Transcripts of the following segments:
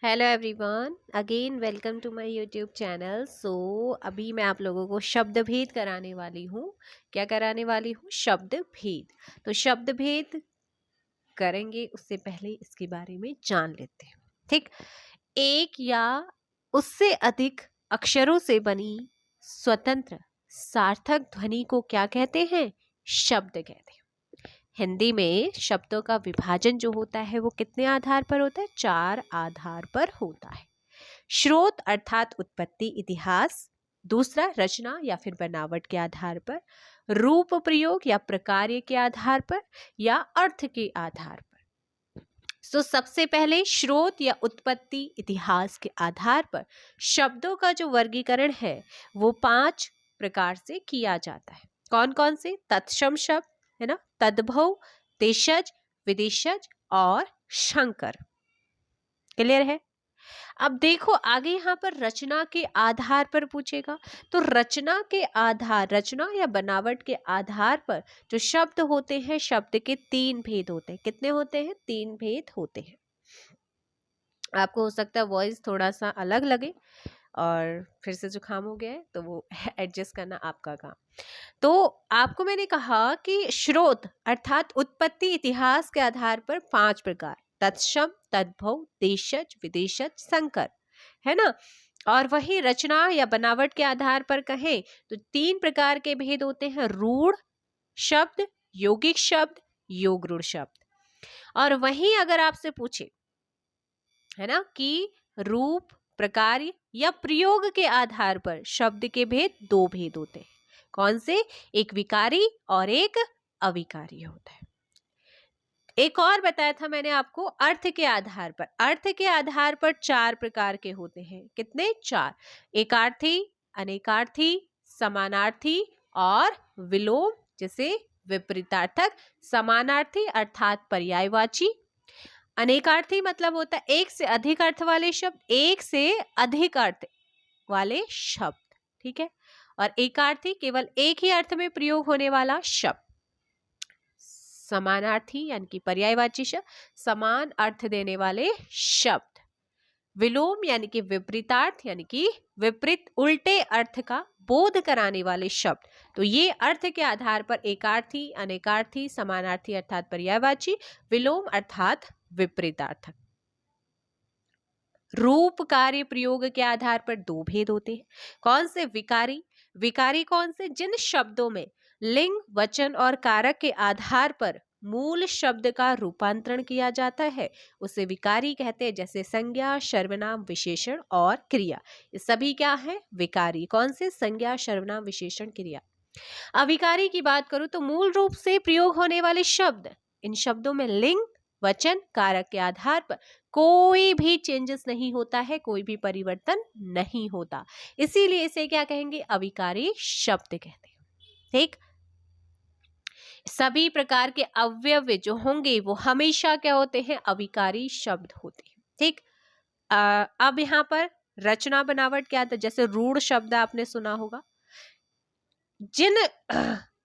Hello everyone, again welcome to my YouTube channel. अभी मैं आप लोगों को शब्द भेद कराने वाली हूँ। क्या कराने वाली हूँ? शब्द भेद। तो शब्द भेद करेंगे उससे पहले इसके बारे में जान लेते हैं। ठीक, एक या उससे अधिक अक्षरों से बनी स्वतंत्र सार्थक ध्वनि को क्या कहते हैं? शब्द कहते हैं। हिंदी में शब्दों का विभाजन जो होता है वो कितने आधार पर होता है? 4 आधार पर होता है। स्रोत अर्थात उत्पत्ति इतिहास, दूसरा रचना या फिर बनावट के आधार पर, रूप प्रयोग या प्रकार्य के आधार पर, या अर्थ के आधार पर। सबसे पहले स्रोत या उत्पत्ति इतिहास के आधार पर शब्दों का जो वर्गीकरण है वो 5 प्रकार से किया जाता है। कौन कौन से? तत्सम शब्द है ना, तद्भव, देशज, विदेशज और शंकर। क्लियर है? अब देखो आगे यहाँ पर रचना के आधार पर पूछेगा, तो रचना के आधार, रचना या बनावट के आधार पर जो शब्द होते हैं, शब्द के 3 भेद होते हैं। कितने होते हैं? 3 भेद होते हैं। आपको हो सकता है वॉइस थोड़ा सा अलग लगे और फिर से जुकाम हो गया है तो वो एडजस्ट करना आपका काम। तो आपको मैंने कहा कि स्रोत अर्थात उत्पत्ति इतिहास के आधार पर 5 प्रकार, तत्सम, तद्भव, देशज, विदेशज, संकर, है ना। और वही रचना या बनावट के आधार पर कहें तो 3 प्रकार के भेद होते हैं, रूढ़ शब्द, यौगिक शब्द, योगरूढ़ शब्द। और वहीं अगर आपसे पूछे, है ना, कि रूप, प्रकार या प्रयोग के आधार पर शब्द के भेद 2 भेद होते हैं। कौन से? एक विकारी और एक अविकारी होता है। एक और बताया था मैंने आपको, अर्थ के आधार पर। अर्थ के आधार पर 4 प्रकार के होते हैं। कितने? 4। एकार्थी, अनेकार्थी, समानार्थी और विलोम, जैसे विपरीतार्थक। समानार्थी अर्थात पर्यायवाची। अनेकार्थी मतलब होता है एक से अधिक अर्थ वाले शब्द, एक से अधिक अर्थ वाले शब्द, ठीक है। और एकार्थी केवल एक ही अर्थ में प्रयोग होने वाला शब्द। समानार्थी यानी कि पर्यायवाची शब्द, समान अर्थ देने वाले शब्द। विलोम यानी कि विपरीतार्थ, यानी कि विपरीत उल्टे अर्थ का बोध कराने वाले शब्द। तो ये अर्थ के आधार पर एकार्थी, अनेकार्थी, समानार्थी अर्थात पर्यायवाची, विलोम अर्थात विपरीतार्थक। रूप कार्य प्रयोग के आधार पर 2 भेद होते हैं। कौन से? विकारी। विकारी कौन से? जिन शब्दों में लिंग, वचन और कारक के आधार पर मूल शब्द का रूपांतरण किया जाता है उसे विकारी कहते हैं। जैसे संज्ञा, सर्वनाम, विशेषण और क्रिया, ये सभी क्या है? विकारी। कौन से? संज्ञा, सर्वनाम, विशेषण, क्रिया। अविकारी की बात करूं तो मूल रूप से प्रयोग होने वाले शब्द, इन शब्दों में लिंग, वचन, कारक के आधार पर कोई भी चेंजेस नहीं होता है, कोई भी परिवर्तन नहीं होता, इसीलिए इसे क्या कहेंगे? अविकारी शब्द कहते हैं। ठीक, सभी प्रकार के अव्यय जो होंगे वो हमेशा क्या होते हैं? अविकारी शब्द होते हैं। ठीक, अब यहाँ पर रचना बनावट क्या था? जैसे रूढ़ शब्द आपने सुना होगा। जिन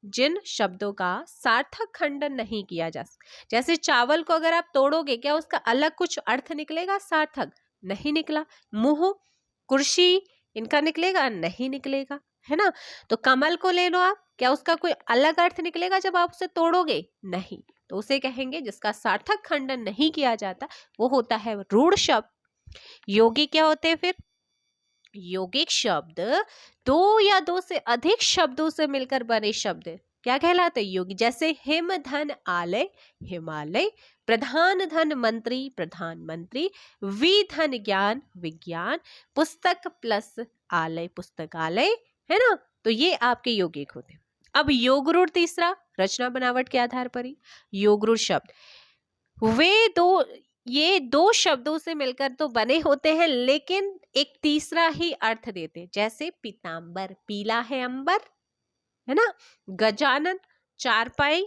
जिन शब्दों का सार्थक खंडन नहीं किया जा सकता, जैसे चावल को अगर आप तोड़ोगे, क्या उसका अलग कुछ अर्थ निकलेगा? सार्थक नहीं निकला। मुंह, कुर्सी, इनका निकलेगा? नहीं निकलेगा, है ना। तो कमल को ले लो आप, क्या उसका कोई अलग अर्थ निकलेगा जब आप उसे तोड़ोगे? नहीं। तो उसे कहेंगे जिसका सार्थक खंडन नहीं किया जाता, वो होता है रूढ़ शब्द। योगी क्या होते हैं फिर? यौगिक शब्द 2 या 2 से अधिक शब्दों से मिलकर बने शब्द क्या कहलाते हैं? योगी। जैसे हिम, धन, आलय, हिमालय। प्रधान, धन, मंत्री, प्रधानमंत्री। विधन, ज्ञान, विज्ञान। पुस्तक प्लस आलय, पुस्तकालय, है ना। तो ये आपके यौगिक होते हैं। अब योगरूढ़ तीसरा, रचना बनावट के आधार पर ही योगरूढ़ शब्द, ये 2 शब्दों से मिलकर तो बने होते हैं लेकिन एक तीसरा ही अर्थ देते हैं। जैसे पीतांबर, पीला है अंबर, है ना। गजानन, चारपाई,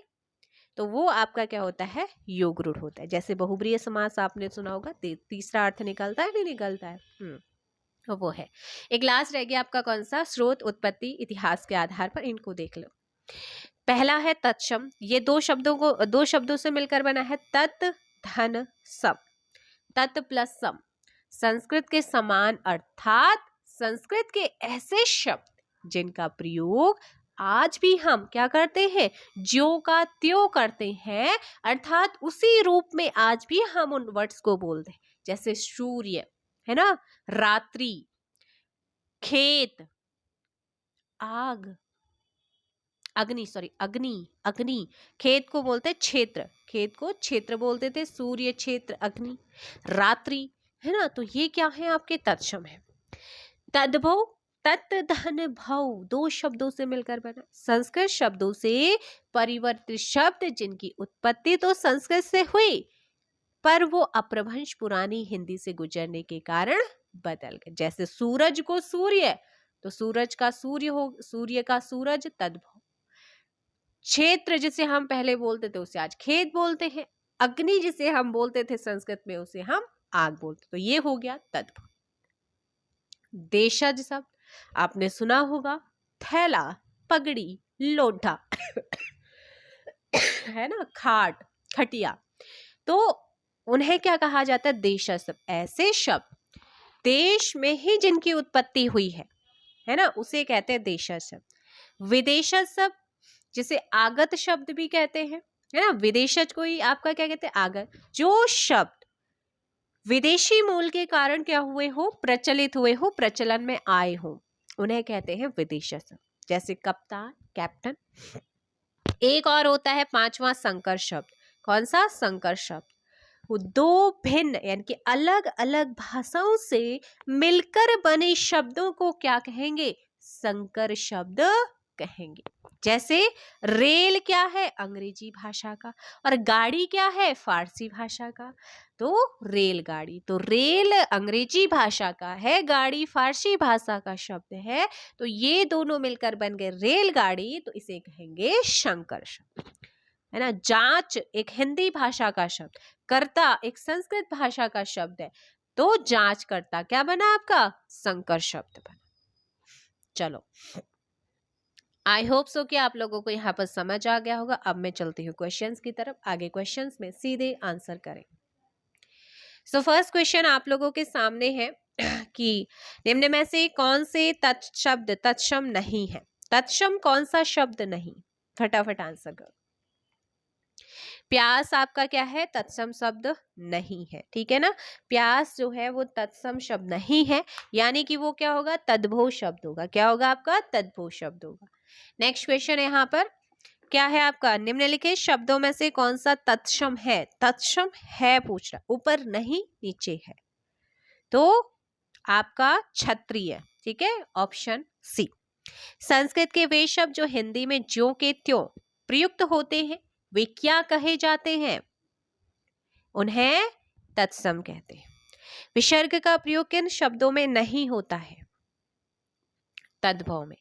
तो वो आपका क्या होता है? योगरूढ़ होता है। जैसे बहुब्रीहि समास आपने सुना होगा, तीसरा अर्थ निकलता है, नहीं निकलता है? तो वो है। एक लास्ट रह गया आपका कौन सा? स्रोत, उत्पत्ति, इतिहास के आधार पर। इनको देख लो। पहला है तत्सम, ये 2 शब्दों से मिलकर बना है। तत्, धन, सम। तत् प्लस सम, संस्कृत के समान अर्थात संस्कृत के ऐसे शब्द जिनका प्रयोग आज भी हम क्या करते हैं, ज्यों का त्यों करते हैं, अर्थात उसी रूप में आज भी हम उन वर्ड्स को बोलते हैं। जैसे सूर्य है ना, रात्रि, खेत, आग, अग्नि, खेत को बोलते क्षेत्र, खेत को क्षेत्र बोलते थे, सूर्य क्षेत्र, अग्नि, रात्रि, है ना। तो ये क्या है, आपके तत्सम है। तद्भव, तत् धन भव, दो शब्दों से मिलकर बना, संस्कृत शब्दों से परिवर्तित शब्द जिनकी उत्पत्ति तो संस्कृत से हुई, पर वो अपभ्रंश पुरानी हिंदी से गुजरने के कारण बदल गए। जैसे सूरज को सूर्य, तो सूरज का सूर्य हो, सूर्य का सूरज, तद्भव। क्षेत्र जिसे हम पहले बोलते थे उसे आज खेत बोलते हैं, अग्नि जिसे हम बोलते थे संस्कृत में उसे हम आग बोलते, तो ये हो गया तद्भव। देशज शब्द आपने सुना होगा, थैला, पगड़ी, लोढ़ा है ना, खाट, खटिया, तो उन्हें क्या कहा जाता है, देशज शब्द। ऐसे शब्द देश में ही जिनकी उत्पत्ति हुई है ना, उसे कहते हैं देशज शब्द। विदेशज शब्द जिसे आगत शब्द भी कहते हैं, है ना, विदेशज को ही आपका क्या कहते हैं, आगत। जो शब्द विदेशी मूल के कारण क्या हुए हो, प्रचलित हुए हो, प्रचलन में आए हो, उन्हें कहते हैं विदेशज शब्द। जैसे कप्तान, कैप्टन। एक और होता है पांचवा संकर शब्द। कौन सा, संकर शब्द। वो दो भिन्न यानी कि अलग अलग भाषाओं से मिलकर बने शब्दों को क्या कहेंगे, संकर शब्द कहेंगे। जैसे रेल क्या है, अंग्रेजी भाषा का, और गाड़ी क्या है, फारसी भाषा का। तो रेलगाड़ी, तो रेल अंग्रेजी भाषा का है, गाड़ी फारसी भाषा का शब्द है, तो ये दोनों मिलकर बन गए रेलगाड़ी, तो इसे कहेंगे संकर शब्द, है ना। जांच एक हिंदी भाषा का शब्द, कर्ता एक संस्कृत भाषा का शब्द है, तो जांच कर्ता क्या बना आपका, संकर शब्द बना। चलो, आई होप सो कि आप लोगों को यहाँ पर समझ आ गया होगा। अब मैं चलती हूँ क्वेश्चंस की तरफ, आगे क्वेश्चंस में सीधे आंसर करें। सो फर्स्ट क्वेश्चन आप लोगों के सामने है कि निम्न में से कौन से तत्शब्द तत्सम नहीं है। तत्सम कौन सा शब्द नहीं, फटाफट आंसर करो। प्यास आपका क्या है, तत्सम शब्द नहीं है, ठीक है ना। प्यास जो है वो तत्सम शब्द नहीं है, यानी कि वो क्या होगा, तद्भव शब्द होगा। क्या होगा आपका, तद्भव शब्द होगा। नेक्स्ट क्वेश्चन यहाँ पर क्या है आपका, निम्नलिखित शब्दों में से कौन सा तत्सम है। तत्सम है पूछ रहा, ऊपर नहीं नीचे है, तो आपका क्षत्रिय, ठीक है, ऑप्शन सी। संस्कृत के वे शब्द जो हिंदी में ज्यों के त्यों प्रयुक्त होते हैं वे क्या कहे जाते हैं, उन्हें तत्सम कहते हैं। विसर्ग का प्रयोग किन शब्दों में नहीं होता है, तद्भव में।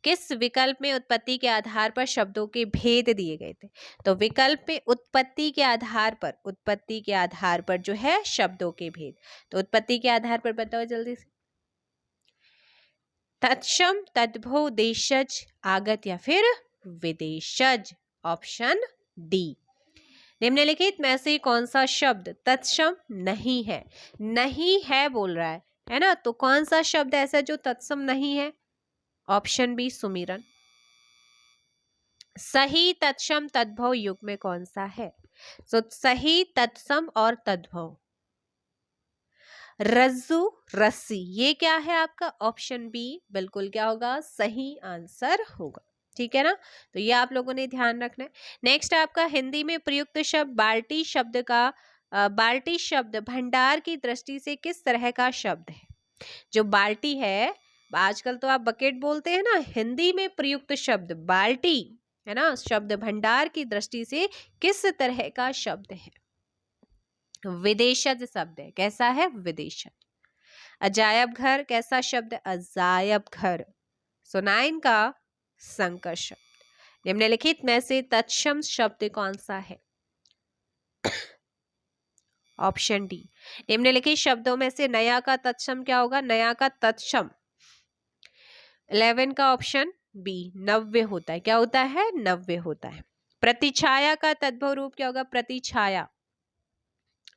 किस विकल्प में उत्पत्ति के आधार पर शब्दों के भेद दिए गए थे, तो विकल्प में उत्पत्ति के आधार पर, उत्पत्ति के आधार पर जो है शब्दों के भेद, तो उत्पत्ति के आधार पर बताओ जल्दी से। तत्सम, तद्भव, देशज, आगत या फिर विदेशज, ऑप्शन डी। निम्नलिखित में से कौन सा शब्द तत्सम नहीं है, नहीं है बोल रहा है ना, तो कौन सा शब्द ऐसा जो तत्सम नहीं है, ऑप्शन बी सुमिरन। सही तत्सम तद्भव युग में कौन सा है, तो सही तत्सम और तद्भव, रज्जु, रस्सी, ये क्या है आपका, ऑप्शन बी बिल्कुल क्या होगा, सही आंसर होगा, ठीक है ना। तो ये आप लोगों ने ध्यान रखना है। नेक्स्ट आपका हिंदी में प्रयुक्त शब्द बाल्टी शब्द का, बाल्टी शब्द भंडार की दृष्टि से किस तरह का शब्द है। जो बाल्टी है, आजकल तो आप बकेट बोलते हैं ना, हिंदी में प्रयुक्त शब्द बाल्टी है ना, शब्द भंडार की दृष्टि से किस तरह का शब्द है, विदेशज शब्द है। कैसा है, विदेशज। अजायब घर कैसा शब्द, अजायब घर। सुनाइन का संकर शब्द। निम्नलिखित में से तत्सम शब्द कौन सा है, ऑप्शन डी। निम्नलिखित शब्दों में से नया का तत्सम क्या होगा, नया का तत्सम 11 का ऑप्शन बी नव्य होता है। क्या होता है, नव्य होता है। प्रतिछाया का तद्भव रूप क्या होगा, प्रतिछाया,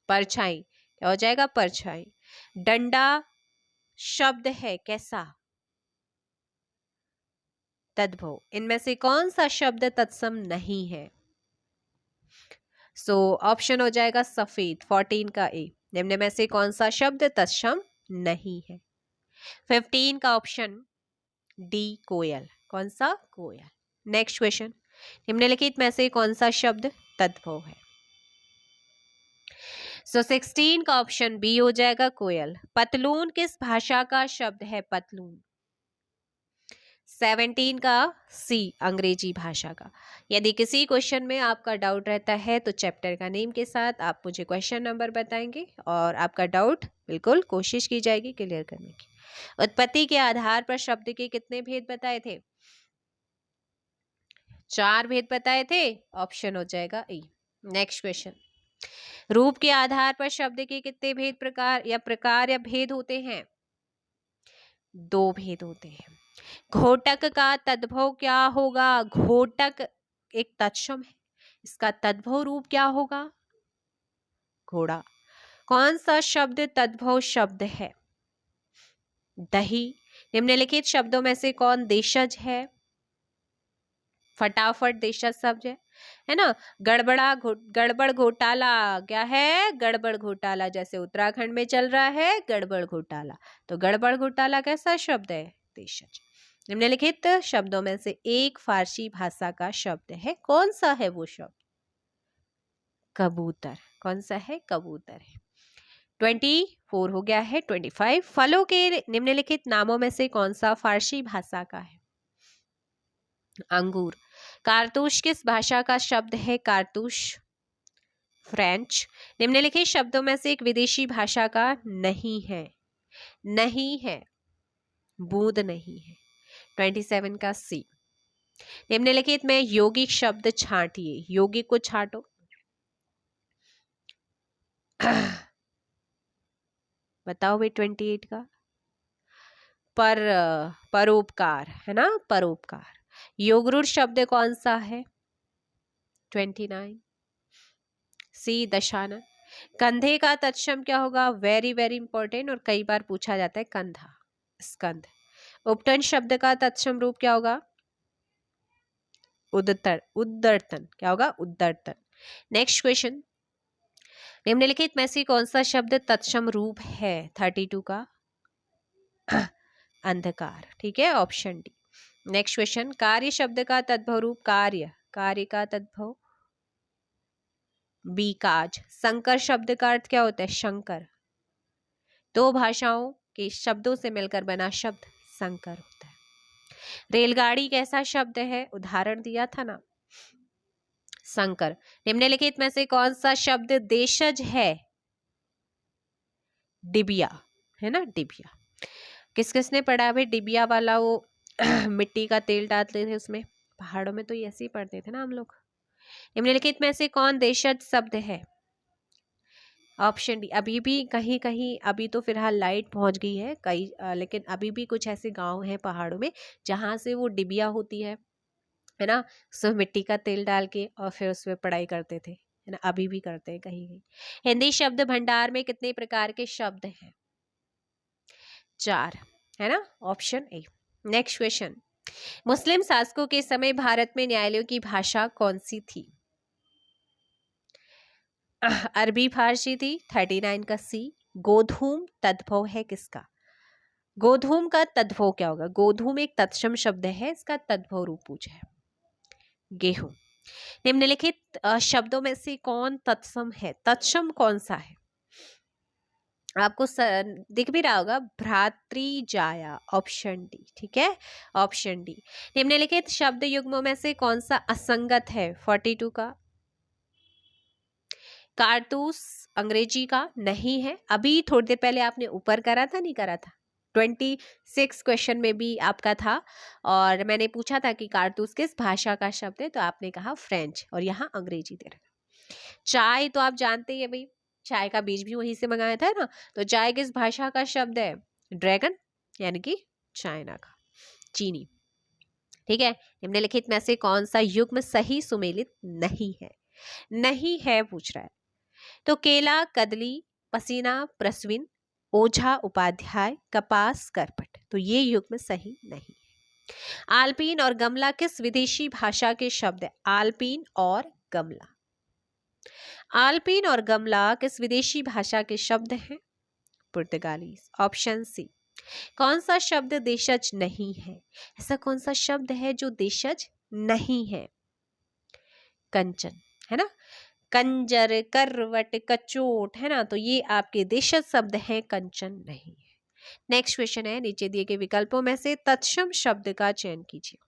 परछाई, क्या हो जाएगा, परछाई। डंडा शब्द है कैसा? तद्भव। इनमें से कौन सा शब्द तत्सम नहीं है? सो ऑप्शन हो जाएगा सफेद, 14 का ए। निम्न में से कौन सा शब्द तत्सम नहीं है? 15 का ऑप्शन डी कोयल। कौन सा? कोयल। नेक्स्ट क्वेश्चन, निम्नलिखित में से कौन सा शब्द तद्भव है? सो 16 का ऑप्शन बी हो जाएगा कोयल। पतलून किस भाषा का शब्द है? पतलून। 17 का सी अंग्रेजी भाषा का। यदि किसी क्वेश्चन में आपका डाउट रहता है तो चैप्टर का नेम के साथ आप मुझे क्वेश्चन नंबर बताएंगे और आपका डाउट बिल्कुल कोशिश की जाएगी क्लियर करने की। उत्पत्ति के आधार पर शब्द के कितने भेद बताए थे? 4 भेद बताए थे। ऑप्शन हो जाएगा ए। नेक्स्ट क्वेश्चन, रूप के आधार पर शब्द के कितने भेद प्रकार या भेद होते हैं? 2 भेद होते हैं। घोटक का तद्भव क्या होगा? घोटक एक तत्सम है, इसका तद्भव रूप क्या होगा? घोड़ा। कौन सा शब्द तद्भव शब्द है? दही। निम्नलिखित शब्दों में से कौन देशज है? फटाफट देशज शब्द है ना। गड़बड़ घोटाला क्या है? गड़बड़ घोटाला। जैसे उत्तराखंड में चल रहा है गड़बड़ घोटाला, तो गड़बड़ घोटाला कैसा शब्द है? देशज। निम्नलिखित शब्दों में से एक फारसी भाषा का शब्द है, कौन सा है वो शब्द? कबूतर। कौन सा है? कबूतर है। 24 हो गया है। 25, फलों के निम्नलिखित नामों में से कौन सा फारसी भाषा का है? अंगूर। कारतूस किस भाषा का शब्द है? कारतूस फ्रेंच। निम्नलिखित शब्दों में से एक विदेशी भाषा का नहीं है। नहीं है, बूंद नहीं है। 27 का सी। निम्नलिखित में यौगिक शब्द छांटिए। यौगिक को छांटो। बताओ भाई 28 का। परोपकार है ना, परोपकार। योगरूढ़ शब्द कौन सा है? 29 सी दशानन। कंधे का तत्सम क्या होगा? वेरी वेरी इंपॉर्टेंट और कई बार पूछा जाता है कंधा, स्कंध। उपटन शब्द का तत्सम रूप क्या होगा? उद्दतर, उद्दर्तन। क्या होगा? उद्दर्तन। नेक्स्ट क्वेश्चन, निम्नलिखित में से कौन सा शब्द तत्सम रूप है? 32 का अंधकार। ठीक है, ऑप्शन डी। नेक्स्ट क्वेश्चन, कार्य शब्द का तद्भव रूप? कार्य। कार्य का तद्भव बी काज। संकर शब्द का अर्थ क्या होता है? शंकर। दो भाषाओं के शब्दों से मिलकर बना शब्द संकर होता है। रेलगाड़ी कैसा शब्द है? उदाहरण दिया था ना, संकर। निम्नलिखित में से कौन सा शब्द देशज है? डिबिया है ना, डिबिया। किस किसने पढ़ा भाई डिबिया वाला? वो मिट्टी का तेल डालते थे उसमें, पहाड़ों में तो ये ऐसे ही पढ़ते थे ना हम लोग। निम्नलिखित में से कौन देशज शब्द है? Option D. अभी भी कहीं कहीं, अभी तो फिलहाल लाइट पहुंच गई है कई, लेकिन अभी भी कुछ ऐसे गांव हैं पहाड़ों में जहां से वो डिबिया होती है ना, उसमें मिट्टी का तेल डाल के और फिर उसमें पढ़ाई करते थे, है ना। अभी भी करते हैं कहीं कहीं। हिंदी शब्द भंडार में कितने प्रकार के शब्द हैं? 4 है ना, ऑप्शन ए। नेक्स्ट क्वेश्चन, मुस्लिम शासकों के समय भारत में न्यायालयों की भाषा कौन सी थी? अरबी फारसी थी। 39 का सी। गोधूम तद्भव है किसका? गोधूम का तद्भव क्या होगा? गोधूम एक तत्सम शब्द है, इसका तद्भव रूप पूछा है। गेहूं। निम्नलिखित शब्दों में से कौन तत्सम है? तत्सम कौन सा है? आपको दिख भी रहा होगा, भ्रातृजाया। Option D. ठीक है, ऑप्शन डी। निम्नलिखित शब्द युग्मों में से कौन सा असंगत है? 42 का कारतूस अंग्रेजी का नहीं है। अभी थोड़ी देर पहले आपने ऊपर करा था, नहीं करा था? 26 क्वेश्चन में भी आपका था और मैंने पूछा था कि कारतूस किस भाषा का शब्द है, तो आपने कहा फ्रेंच, और यहाँ अंग्रेजी दे रखा। चाय तो आप जानते ही है भाई, चाय का बीज भी वहीं से मंगाया था ना। तो चाय किस भाषा का शब्द है? ड्रैगन, यानी कि चाइना का, चीनी। ठीक है, निम्नलिखित में से कौन सा युग्म सही सुमेलित नहीं है? नहीं है पूछ रहा है। तो केला, कदली, पसीना, प्रस्विन, ओझा, उपाध्याय, कपास, करपट। तो ये युग्म सही नहीं है। आल्पीन और गमला किस विदेशी भाषा के शब्द है? आल्पीन और गमला, आल्पीन और गमला किस विदेशी भाषा के शब्द हैं? पुर्तगाली। Option C. कौन सा शब्द देशज नहीं है? ऐसा कौन सा शब्द है जो देशज नहीं है? कंचन, है ना, कंजर, करवट, कचोट, है ना, तो ये आपके देशज शब्द हैं, कंचन नहीं है। नेक्स्ट क्वेश्चन है, नीचे दिए गए विकल्पों में से तत्सम शब्द का चयन कीजिए।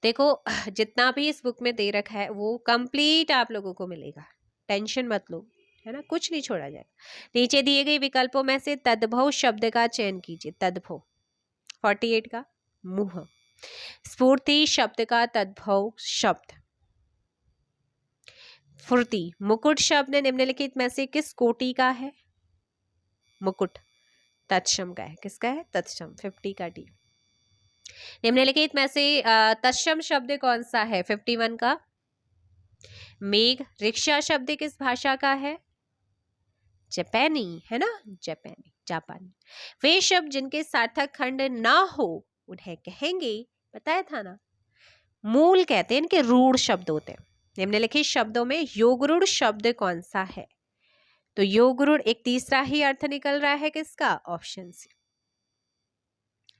देखो जितना भी इस बुक में दे रखा है वो कंप्लीट आप लोगों को मिलेगा, टेंशन मत लो, है ना, कुछ नहीं छोड़ा जाएगा। नीचे दिए गए विकल्पों में से तद्भव शब्द का चयन कीजिए। तद्भव 48 का मुंह। स्फूर्ति शब्द का तद्भव शब्द फुर्ती। मुकुट शब्द निम्नलिखित में से किस कोटि का है? मुकुट तत्सम का है। किसका है? तत्सम। 50 का डी। निम्नलिखित में से तत्सम शब्द कौन सा है? 51 का मेघ। रिक्शा शब्द किस भाषा का है? जापानी, है ना, जापानी, जापानी। वे शब्द जिनके सार्थक खंड ना हो उन्हें कहेंगे, बताया था ना, मूल कहते हैं, इनके रूढ़ शब्द होते हैं। निम्नलिखित शब्दों में योगरूढ़ शब्द कौन सा है? तो योगरूढ़ एक तीसरा ही अर्थ निकल रहा है किसका? Option C.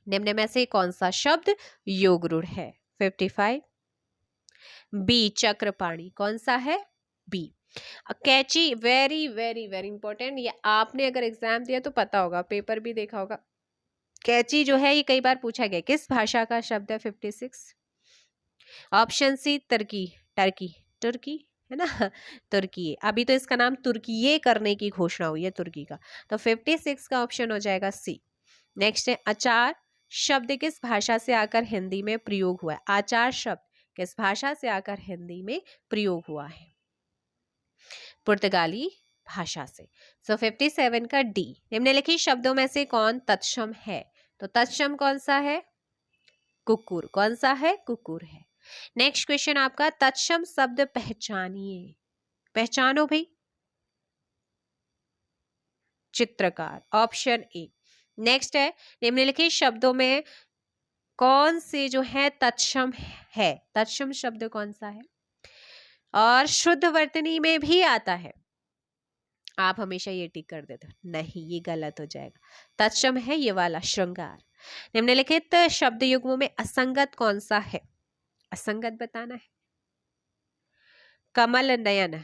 निम्न में से कौन सा शब्द योगरूढ़ है? 55 बी। चक्रपाणी कौन सा है? बी। कैची, वेरी वेरी वेरी इंपॉर्टेंट, ये आपने अगर एग्जाम दिया तो पता होगा, पेपर भी देखा होगा। कैची जो है ये कई बार पूछा गया, किस भाषा का शब्द है? 56 ऑप्शन सी। तुर्की, टर्की, तुर्की, है ना, तुर्की। अभी तो इसका नाम तुर्कीये करने की घोषणा हुई है, तुर्की का। तो 56 का ऑप्शन हो जाएगा सी। नेक्स्ट है अचार शब्द किस भाषा से आकर हिंदी में प्रयोग हुआ है? आचार शब्द किस भाषा से आकर हिंदी में प्रयोग हुआ है? पुर्तगाली भाषा से। सो 57 का डी। निम्नलिखित शब्दों में से कौन तत्सम है? तो तत्सम कौन सा है? कुकुर। कौन सा है? कुकुर है। नेक्स्ट क्वेश्चन आपका, तत्सम शब्द पहचानिए। पहचानो भाई। चित्रकार, ऑप्शन ए। नेक्स्ट है, निम्नलिखित शब्दों में कौन से जो है तत्सम है? तत्सम शब्द कौन सा है? और शुद्ध वर्तनी में भी आता है। आप हमेशा ये टिक कर देते हो, नहीं ये गलत हो जाएगा। तत्सम है ये वाला, श्रृंगार। निम्नलिखित शब्द युग्मों में असंगत कौन सा है? असंगत बताना है। कमल नयन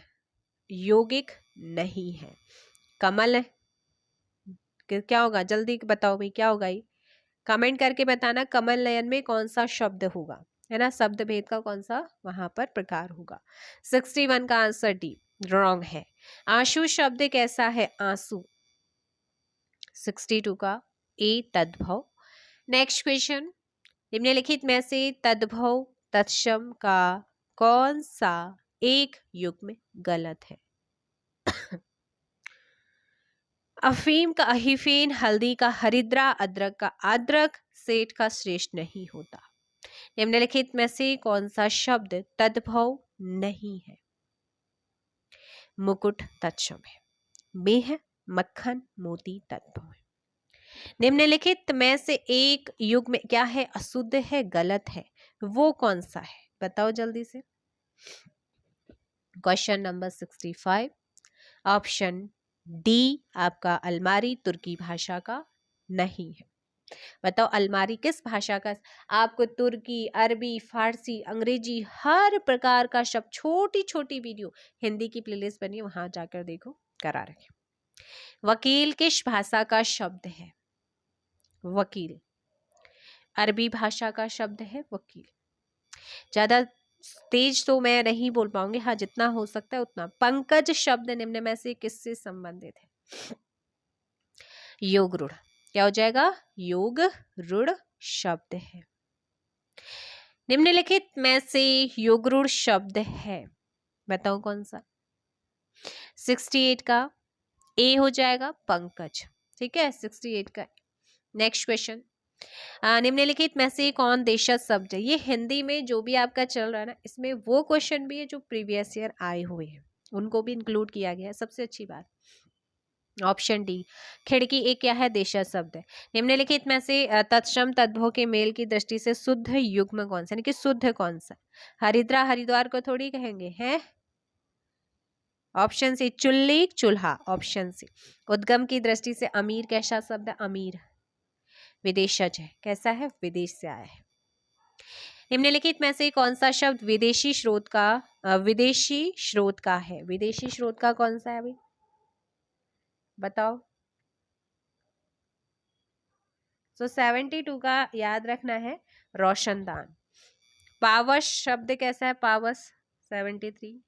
यौगिक नहीं है। कमल क्या होगा? जल्दी बताओ भाई, क्या होगा ये? कमेंट करके बताना कमल नयन में कौन सा शब्द होगा, है ना, शब्द भेद का कौन सा वहां पर प्रकार होगा। 61 का आंसर डी रॉन्ग है। आंसू शब्द कैसा है? आंसू। 62 का ए तद्भव। नेक्स्ट क्वेश्चन, निम्नलिखित में से तद्भव तत्सम का कौन सा एक युग्म गलत है? अफीम का अहिफीन, हल्दी का हरिद्रा, अदरक का आद्रक, सेठ का श्रेष्ठ नहीं होता। निम्नलिखित में से कौन सा शब्द तद्भव नहीं है? मुकुट तत्सम है। मेह, मक्खन, मोती तद्भव है। निम्नलिखित में से एक युग्म क्या है? अशुद्ध है, गलत है, वो कौन सा है? बताओ जल्दी से। क्वेश्चन नंबर 65 ऑप्शन डी आपका अलमारी तुर्की भाषा का नहीं है। बताओ अलमारी किस भाषा का? आपको तुर्की, अरबी, फारसी, अंग्रेजी हर प्रकार का शब्द, छोटी छोटी वीडियो हिंदी की प्लेलिस्ट बनी, वहां जाकर देखो, करा रखे। वकील किस भाषा का शब्द है? वकील अरबी भाषा का शब्द है वकील। ज्यादा तेज तो मैं नहीं बोल पाऊंगी, हाँ जितना हो सकता है उतना। पंकज शब्द निम्न में से किससे संबंधित है? योग रूढ़। क्या हो जाएगा? योग रूढ़ शब्द है। निम्नलिखित में से योग रूढ़ शब्द है, बताओ कौन सा? 68 का ए हो जाएगा पंकज, ठीक है, 68 का। नेक्स्ट क्वेश्चन, निम्नलिखित में से कौन देशज शब्द है? ये हिंदी में जो भी आपका चल रहा है ना, इसमें वो क्वेश्चन भी है जो प्रीवियस ईयर आए हुए हैं, उनको भी इंक्लूड किया गया है, सबसे अच्छी बात। Option D. खिड़की एक क्या है? देशज शब्द है। निम्नलिखित में से तत्सम तद्भव के मेल की दृष्टि से शुद्ध युग्म कौन सा, यानी कि शुद्ध कौन सा? हरिद्रा हरिद्वार को थोड़ी कहेंगे हैं। ऑप्शन सी चुल्ली चूल्हा। ऑप्शन सी उद्गम की दृष्टि से अमीर कैसा शब्द है? अमीर विदेशज है। कैसा है? विदेश से आया है। निम्नलिखित में से कौन सा शब्द विदेशी स्रोत का है? विदेशी स्रोत का कौन सा है अभी बताओ। तो 72 का याद रखना है, रोशनदान। पावस शब्द कैसा है? पावस 73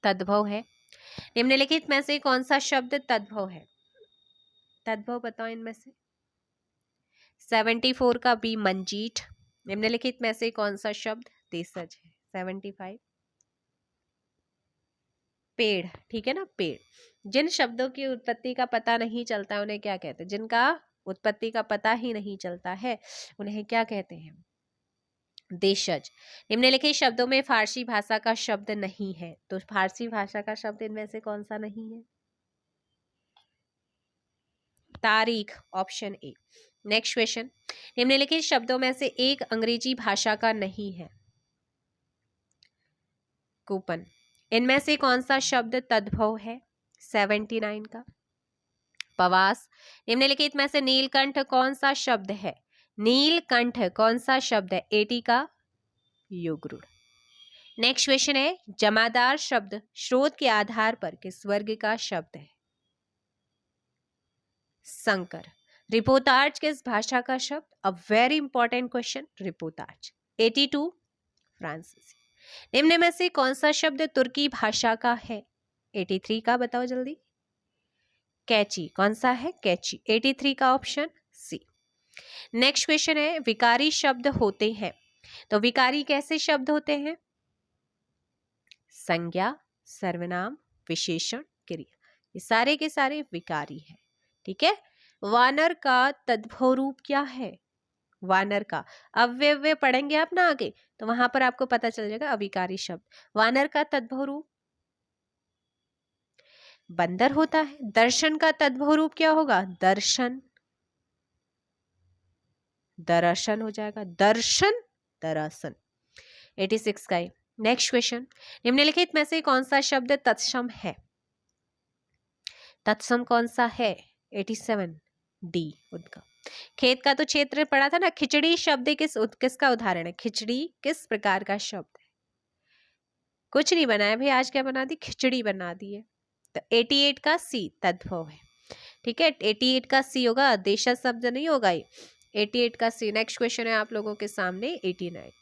तद्भव है। निम्नलिखित में से कौन सा शब्द तद्भव है? तद्भव बताओ इनमें से। 74 का बी मंजीठ। निम्नलिखित में से कौन सा शब्द देशज है? 75 पेड़। ठीक है ना, पेड़। जिन शब्दों की उत्पत्ति का पता नहीं चलता उन्हें क्या कहते हैं? जिनका उत्पत्ति का पता ही नहीं चलता है उन्हें क्या कहते हैं? देशज। निम्नलिखित शब्दों में फारसी भाषा का शब्द नहीं है, तो फारसी भाषा का शब्द इनमें से कौन सा नहीं है? तारीख। Option A. Next question. निम्नलिखित शब्दों में से एक अंग्रेजी भाषा का नहीं है। कूपन। इनमें से कौन सा शब्द तद्भव है? 79 का पवास। निम्नलिखित में से नीलकंठ कौन सा शब्द है? नीलकंठ कौन सा शब्द है? 80 का युगरूढ़। नेक्स्ट क्वेश्चन है, जमादार शब्द स्रोत के आधार पर किस वर्ग का शब्द है? संकर। रिपोर्टाज किस भाषा का शब्द? A very important question. Reportage. 82 फ्रांसीसी। निम्न में से कौन सा शब्द तुर्की भाषा का है? 83 का बताओ जल्दी। कैची। कौन सा है? कैची। 83 का ऑप्शन सी। नेक्स्ट क्वेश्चन है, विकारी शब्द होते हैं, तो विकारी कैसे शब्द होते हैं? संज्ञा, सर्वनाम, विशेषण, क्रिया, ये सारे के सारे विकारी है। ठीक है। वानर का तद्भव रूप क्या है? वानर का अव्यय पढ़ेंगे आप ना आगे, तो वहां पर आपको पता चल जाएगा अविकारी शब्द। वानर का तद्भव रूप बंदर होता है। दर्शन का तद्भव रूप क्या होगा? दर्शन। दर्शन हो जाएगा, दर्शन दरासन। 86 का। Next question. निम्नलिखित में से कौन सा शब्द तत्सम है? तत्सम कौन सा है? 87 डी उनका। खेत का तो क्षेत्र पढ़ा था ना। खिचड़ी शब्द किसका उदाहरण है? खिचड़ी किस प्रकार का शब्द है? कुछ नहीं बनाया भाई, आज क्या बना दी? खिचड़ी बना दी है। तो 88 का सी तद्भव है। ठीक है, 88 का सी होगा, देशज शब्द नहीं होगा ये। 88 का सी। नेक्स्ट क्वेश्चन है आप लोगों के सामने 89।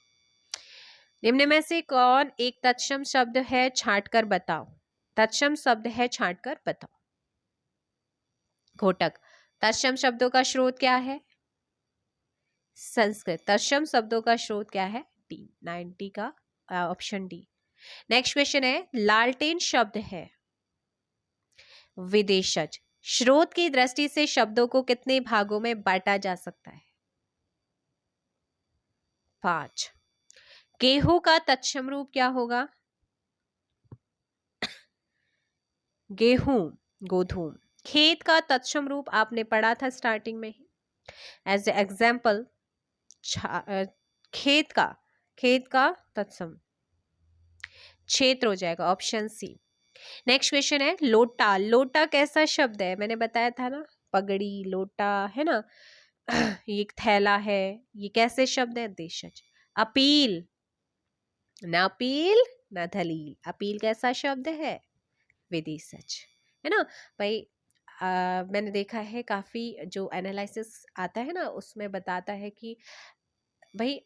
निम्न में से कौन एक तत्सम शब्द है? छांट कर बताओ। तत्सम शब्द है, छांट कर बताओ। घोटक। तत्सम शब्दों का स्रोत क्या है? संस्कृत। तत्सम शब्दों का स्रोत क्या है? डी। 90 का ऑप्शन डी। नेक्स्ट क्वेश्चन है, लालटेन शब्द है विदेशज। स्रोत की दृष्टि से शब्दों को कितने भागों में बांटा जा सकता है? 5। गेहूं का तत्सम रूप क्या होगा? गेहूं, गोधूम। खेत का तत्सम रूप आपने पढ़ा था स्टार्टिंग में ही। एज एग्जाम्पल खेत का तत्सम क्षेत्र हो जाएगा, ऑप्शन सी। नेक्स्ट क्वेश्चन है, लोटा। लोटा कैसा शब्द है? मैंने बताया था ना, पगड़ी लोटा है ना। ये एक थैला है। ये कैसे शब्द है? देशज। अपील, ना अपील ना दलील। अपील कैसा शब्द है? विदेशज, है ना भाई। मैंने देखा है काफी जो एनालिसिस आता है ना, उसमें बताता है कि भाई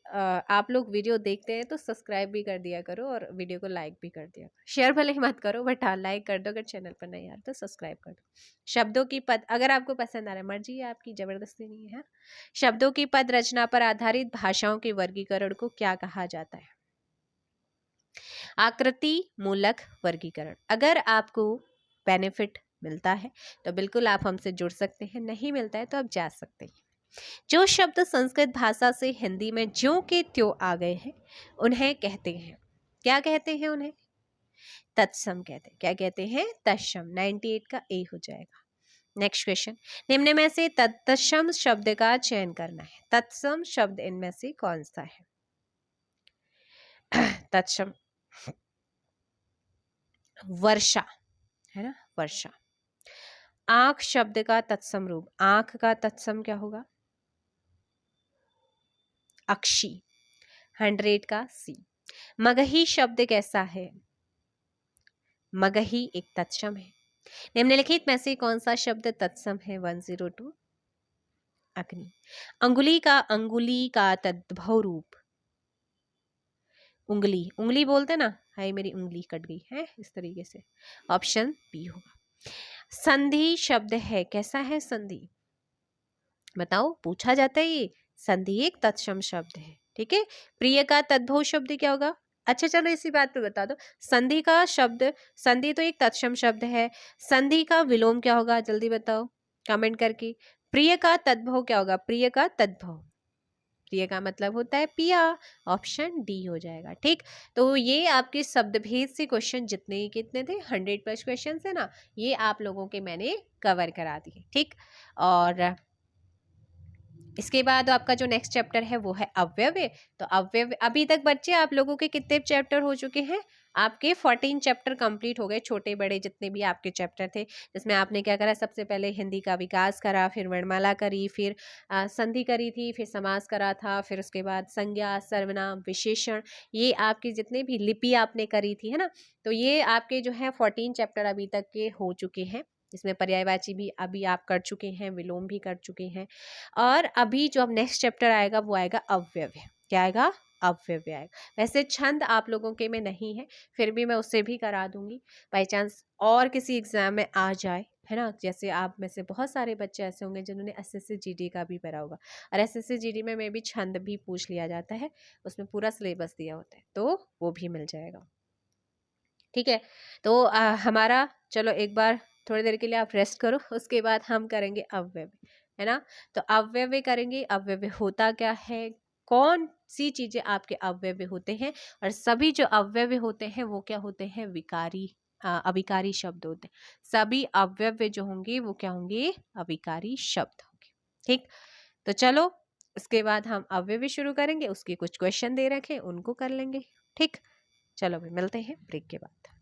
आप लोग वीडियो देखते हैं तो सब्सक्राइब भी कर दिया करो और वीडियो को लाइक भी कर दिया करो। शेयर भले ही मत करो, बट हाँ लाइक कर दो। अगर चैनल पर नहीं आ रहा तो सब्सक्राइब कर दो। शब्दों की पद अगर आपको पसंद आ रहा है, मर्जी है आपकी, जबरदस्ती नहीं है। शब्दों की पद रचना पर आधारित भाषाओं के वर्गीकरण को क्या कहा जाता है? आकृति मूलक वर्गीकरण। अगर आपको बेनिफिट मिलता है तो बिल्कुल आप हमसे जुड़ सकते हैं, नहीं मिलता है तो आप जा सकते हैं। जो शब्द संस्कृत भाषा से हिंदी में ज्यों के त्यों आ गए हैं उन्हें कहते हैं, क्या कहते हैं उन्हें? तत्सम कहते हैं। क्या कहते हैं? तत्सम। 98 का ए हो जाएगा। नेक्स्ट क्वेश्चन, निम्न में से तत्सम शब्द का चयन करना है। तत्सम शब्द इनमें से कौन सा है? तत्सम वर्षा है ना, वर्षा। आंख शब्द का तत्सम रूप, आंख का तत्सम क्या होगा? अक्षी। 100 का सी। मगही शब्द कैसा है? मगही एक तत्सम है। निम्नलिखित में से कौन सा शब्द तत्सम है? 102 अग्नि। अंगुली का तद्भव रूप, उंगली, उंगली बोलते ना, हाय मेरी उंगली कट गई है, इस तरीके से। ऑप्शन बी होगा। संधि शब्द है, कैसा है संधि? बताओ, पूछा जाता है ये। संधि एक तत्सम शब्द है, ठीक है। प्रिय का तद्भव शब्द क्या होगा? अच्छा चलो इसी बात पे बता दो। संधि का शब्द, संधि तो एक तत्सम शब्द है, संधि का विलोम क्या होगा? जल्दी बताओ कमेंट करके। प्रिय का तद्भव क्या होगा? प्रिय का तद्भव, प्रिय का मतलब होता है पिया। ऑप्शन डी हो जाएगा, ठीक। तो ये आपके शब्द भेद से क्वेश्चन जितने कितने थे, 100+ क्वेश्चन है ना, ये आप लोगों के मैंने कवर करा दिए, ठीक। और इसके बाद आपका जो नेक्स्ट चैप्टर है वो है अव्यय। तो अव्यय, अभी तक बच्चे आप लोगों के कितने चैप्टर हो चुके हैं? आपके 14 चैप्टर कंप्लीट हो गए, छोटे बड़े जितने भी आपके चैप्टर थे, जिसमें आपने क्या करा? सबसे पहले हिंदी का विकास करा, फिर वर्णमाला करी, फिर संधि करी थी, फिर समास करा था, फिर उसके बाद संज्ञा, सर्वनाम, विशेषण, ये आपकी जितने भी लिपि आपने करी थी, है ना। तो ये आपके जो है 14 चैप्टर अभी तक के हो चुके हैं। इसमें पर्यायवाची भी अभी आप कर चुके हैं, विलोम भी कर चुके हैं। और अभी जो अब नेक्स्ट चैप्टर आएगा वो आएगा अव्यय। क्या आएगा? अव्यय आएगा। वैसे छंद आप लोगों के में नहीं है, फिर भी मैं उससे भी करा दूंगी, बाई चांस और किसी एग्जाम में आ जाए, है ना। जैसे आप में से बहुत सारे बच्चे ऐसे होंगे जिन्होंने एसएससी जीडी का भी पढ़ा होगा, और एसएससी जीडी में भी छंद भी पूछ लिया जाता है, उसमें पूरा सिलेबस दिया होता है, तो वो भी मिल जाएगा, ठीक है। तो हमारा, चलो एक बार थोड़ी देर के लिए आप रेस्ट करो, उसके बाद हम करेंगे अव्यय, है ना। तो अव्यय करेंगे। अव्यय होता क्या है, कौन सी चीजें आपके अव्यय होते हैं, और सभी जो अव्यय होते हैं वो क्या होते हैं? विकारी, अविकारी शब्द होते हैं। सभी अव्यय जो होंगे वो क्या होंगे? अविकारी शब्द होंगे, ठीक। तो चलो इसके बाद हम अव्यय शुरू करेंगे, उसके कुछ क्वेश्चन दे रखे उनको कर लेंगे, ठीक। चलो भाई मिलते हैं ब्रेक के बाद।